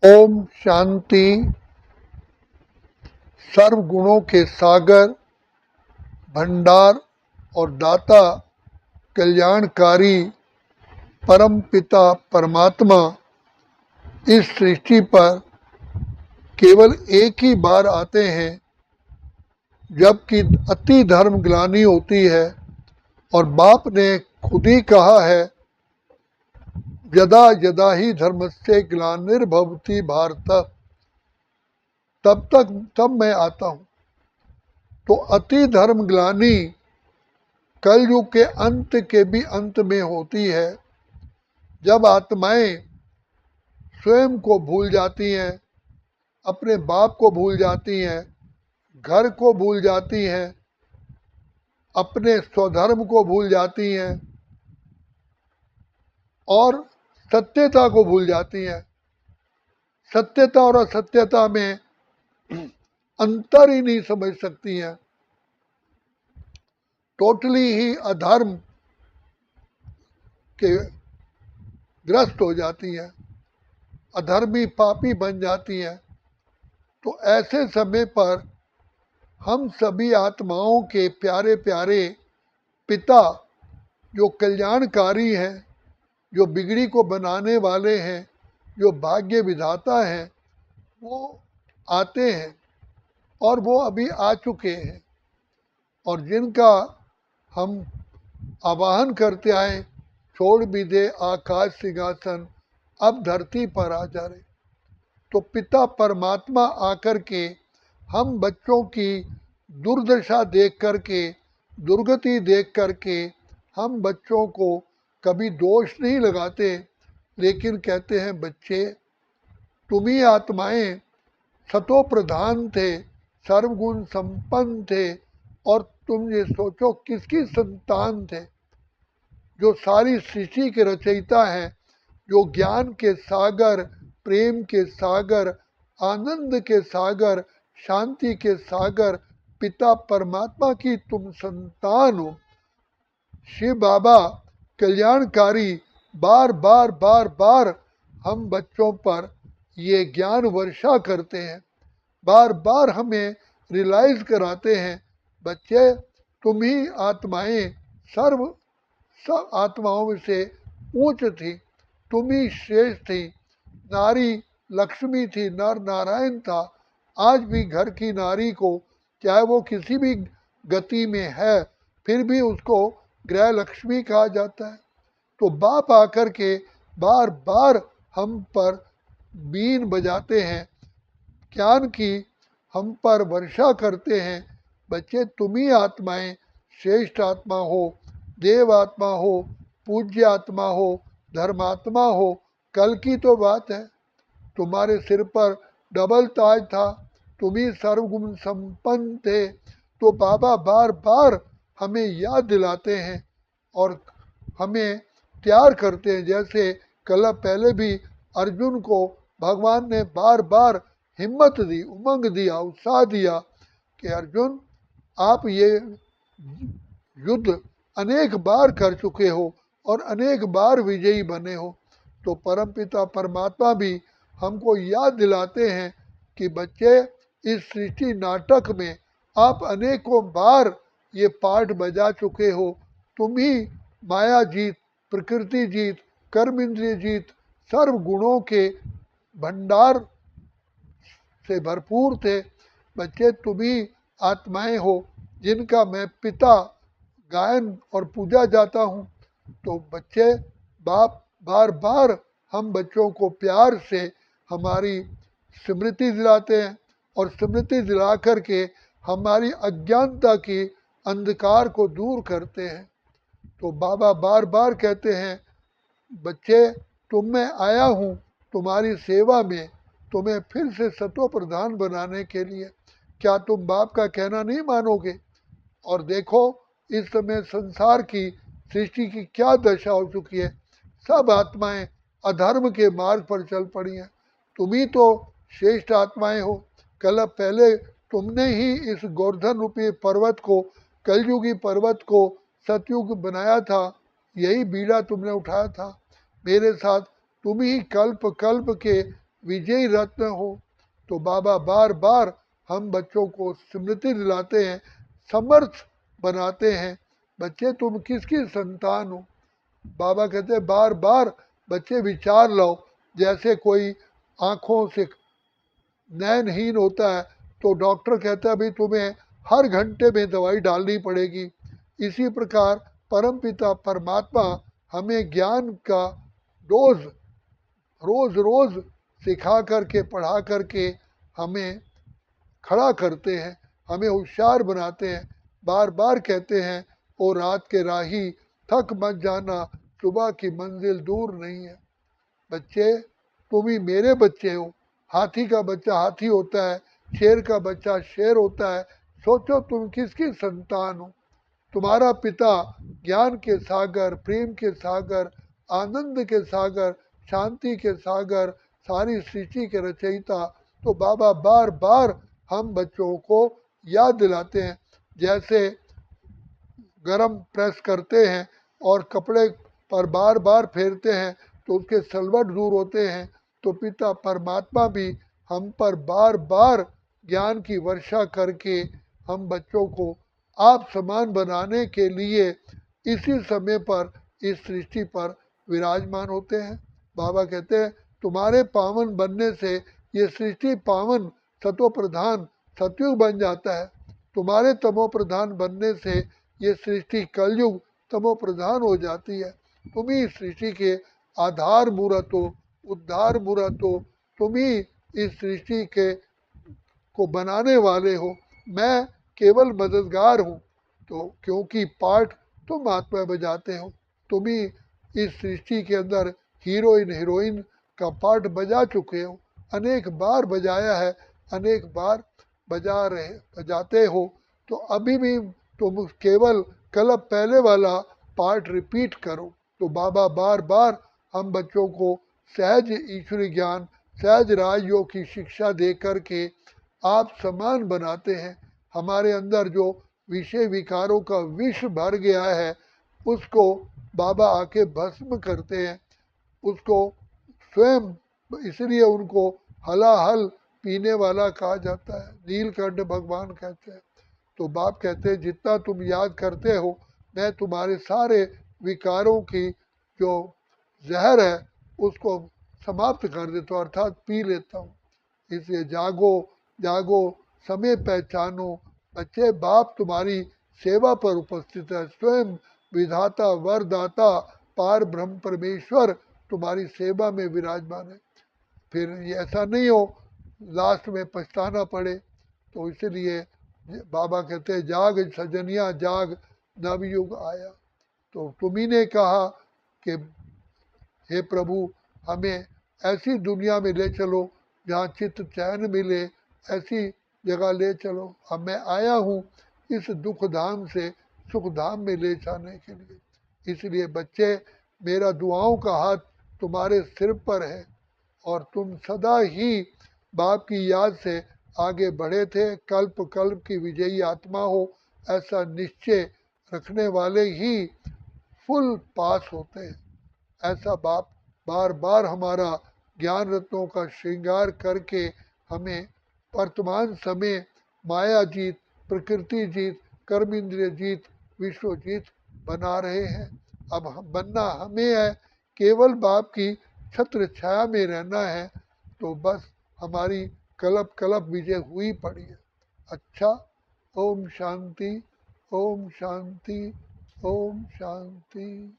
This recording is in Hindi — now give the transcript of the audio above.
ओम शांति। सर्व गुणों के सागर, भंडार और दाता, कल्याणकारी परम पिता परमात्मा इस सृष्टि पर केवल एक ही बार आते हैं जबकि अति धर्म ग्लानि होती है। और बाप ने खुद ही कहा है, यदा यदा ही धर्मस्य ग्लानिर्भवति भारत, तब मैं आता हूँ। तो अति धर्म ग्लानि कलयुग के अंत के भी अंत में होती है, जब आत्माएं स्वयं को भूल जाती हैं, अपने बाप को भूल जाती हैं, घर को भूल जाती हैं, अपने स्वधर्म को भूल जाती हैं और सत्यता को भूल जाती हैं। सत्यता और असत्यता में अंतर ही नहीं समझ सकती हैं। टोटली ही अधर्म के ग्रस्त हो जाती हैं, अधर्मी पापी बन जाती हैं। तो ऐसे समय पर हम सभी आत्माओं के प्यारे प्यारे पिता, जो कल्याणकारी हैं, जो बिगड़ी को बनाने वाले हैं, जो भाग्य विधाता हैं, वो आते हैं और वो अभी आ चुके हैं। और जिनका हम आवाहन करते आए, छोड़ भी दे आकाश सिंहासन, अब धरती पर आ जा रहे। तो पिता परमात्मा आकर के हम बच्चों की दुर्दशा देख करके, दुर्गति देख करके हम बच्चों को कभी दोष नहीं लगाते, लेकिन कहते हैं, बच्चे तुम ही आत्माएं सतो प्रधान थे, सर्वगुण संपन्न थे, और तुम ये सोचो किसकी संतान थे। जो सारी सृष्टि के रचयिता हैं, जो ज्ञान के सागर, प्रेम के सागर, आनंद के सागर, शांति के सागर पिता परमात्मा की तुम संतान हो। शिव बाबा कल्याणकारी बार बार बार बार हम बच्चों पर ये ज्ञान वर्षा करते हैं, बार बार हमें रियलाइज कराते हैं, बच्चे तुम ही आत्माएं सब आत्माओं से ऊंच थी, तुम ही श्रेष्ठ थी। नारी लक्ष्मी थी, नर नारायण था। आज भी घर की नारी को, चाहे वो किसी भी गति में है, फिर भी उसको गृह लक्ष्मी कहा जाता है। तो बाप आकर के बार बार हम पर बीन बजाते हैं, ज्ञान की हम पर वर्षा करते हैं। बच्चे तुम ही आत्माएं श्रेष्ठ आत्मा हो, देव आत्मा हो, पूज्य आत्मा हो, धर्मात्मा हो। कल की तो बात है, तुम्हारे सिर पर डबल ताज था, तुम ही सर्वगुण संपन्न थे। तो बाबा बार बार हमें याद दिलाते हैं और हमें तैयार करते हैं। जैसे कल पहले भी अर्जुन को भगवान ने बार बार हिम्मत दी, उमंग दिया, उत्साह दिया कि अर्जुन आप ये युद्ध अनेक बार कर चुके हो और अनेक बार विजयी बने हो। तो परमपिता परमात्मा भी हमको याद दिलाते हैं कि बच्चे इस सृष्टि नाटक में आप अनेकों बार ये पार्ट बजा चुके हो। तुम ही माया जीत, प्रकृति जीत, कर्म इंद्रिय जीत, सर्व गुणों के भंडार से भरपूर थे। बच्चे तुम ही आत्माएं हो जिनका मैं पिता गायन और पूजा जाता हूँ। तो बच्चे बाप बार बार हम बच्चों को प्यार से हमारी स्मृति दिलाते हैं और स्मृति दिला करके हमारी अज्ञानता की अंधकार को दूर करते हैं। तो बाबा बार बार कहते हैं, बच्चे तुम में आया हूँ तुम्हारी सेवा में, तुम्हें फिर से सतो प्रधान बनाने के लिए। क्या तुम बाप का कहना नहीं मानोगे? और देखो इस समय संसार की सृष्टि की क्या दशा हो चुकी है। सब आत्माएं अधर्म के मार्ग पर चल पड़ी हैं। तुम ही तो श्रेष्ठ आत्माएं हो। कल पहले तुमने ही इस गोवर्धन रूपी पर्वत को, कलयुगी पर्वत को सतयुग बनाया था। यही बीड़ा तुमने उठाया था। मेरे साथ तुम ही कल्प कल्प के विजयी रत्न हो। तो बाबा बार बार हम बच्चों को स्मृति दिलाते हैं, समर्थ बनाते हैं। बच्चे तुम किसकी संतान हो? बाबा कहते हैं बार बार बच्चे विचार लाओ। जैसे कोई आँखों से नयनहीन होता है तो डॉक्टर कहता है भाई तुम्हें हर घंटे में दवाई डालनी पड़ेगी। इसी प्रकार परमपिता परमात्मा हमें ज्ञान का डोज रोज रोज सिखा करके पढ़ा करके हमें खड़ा करते हैं, हमें होशियार बनाते हैं। बार बार कहते हैं ओ रात के राही थक मत जाना, सुबह की मंजिल दूर नहीं है। बच्चे तुम ही मेरे बच्चे हो। हाथी का बच्चा हाथी होता है, शेर का बच्चा शेर होता है। सोचो तुम किसकी संतान हो? तुम्हारा पिता ज्ञान के सागर, प्रेम के सागर, आनंद के सागर, शांति के सागर, सारी सृष्टि के रचयिता। तो बाबा बार बार हम बच्चों को याद दिलाते हैं। जैसे गरम प्रेस करते हैं और कपड़े पर बार बार फेरते हैं तो उसके सलवट दूर होते हैं। तो पिता परमात्मा भी हम पर बार बार ज्ञान की वर्षा करके हम बच्चों को आप समान बनाने के लिए इसी समय पर इस सृष्टि पर विराजमान होते हैं। बाबा कहते हैं तुम्हारे पावन बनने से ये सृष्टि पावन सतो प्रधान सतयुग बन जाता है। तुम्हारे तमो प्रधान बनने से ये सृष्टि कलयुग तमो प्रधान हो जाती है। तुम ही सृष्टि के आधार मूर्त हो, उद्धार मूर्त हो। तुम ही इस सृष्टि के को बनाने वाले हो। मैं केवल मददगार हूँ। तो क्योंकि पार्ट तुम आत्मा बजाते हो, तुम ही इस सृष्टि के अंदर हीरोइन हीरोइन का पार्ट बजा चुके हो, अनेक बार बजाया है, अनेक बार बजाते हो। तो अभी भी तुम केवल क्लब पहले वाला पार्ट रिपीट करो। तो बाबा बार बार हम बच्चों को सहज ईश्वरी ज्ञान, सहज राजयोग की शिक्षा दे करके आप समान बनाते हैं। हमारे अंदर जो विषय विकारों का विष भर गया है उसको बाबा आके भस्म करते हैं। उसको स्वयं, इसलिए उनको हलाहल पीने वाला कहा जाता है, नीलकंठ भगवान कहते हैं। तो बाप कहते हैं जितना तुम याद करते हो मैं तुम्हारे सारे विकारों की जो जहर है उसको समाप्त कर देता हूँ, अर्थात पी लेता हूँ। इसलिए जागो जागो, समय पहचानो। बच्चे बाप तुम्हारी सेवा पर उपस्थित है, स्वयं विधाता वरदाता पार ब्रह्म परमेश्वर तुम्हारी सेवा में विराजमान है। फिर ये ऐसा नहीं हो लास्ट में पछताना पड़े। तो इसलिए बाबा कहते हैं जाग सजनिया जाग, नवयुग आया। तो तुम्ही ने कहा कि हे प्रभु हमें ऐसी दुनिया में ले चलो जहाँ चित्त चैन मिले, ऐसी जगह ले चलो। अब मैं आया हूँ इस दुख धाम से सुख धाम में ले जाने के लिए। इसलिए बच्चे मेरा दुआओं का हाथ तुम्हारे सिर पर है और तुम सदा ही बाप की याद से आगे बढ़े थे। कल्प कल्प की विजयी आत्मा हो ऐसा निश्चय रखने वाले ही फुल पास होते हैं। ऐसा बाप बार बार हमारा ज्ञान रत्नों का श्रृंगार करके हमें वर्तमान समय माया जीत, प्रकृति जीत, कर्म इंद्रिय जीत, विश्व जीत बना रहे हैं। अब बनना हमें है, केवल बाप की छत्र छाया में रहना है। तो बस हमारी कलप कलप विजय हुई पड़ी है। अच्छा, ओम शांति, ओम शांति, ओम शांति।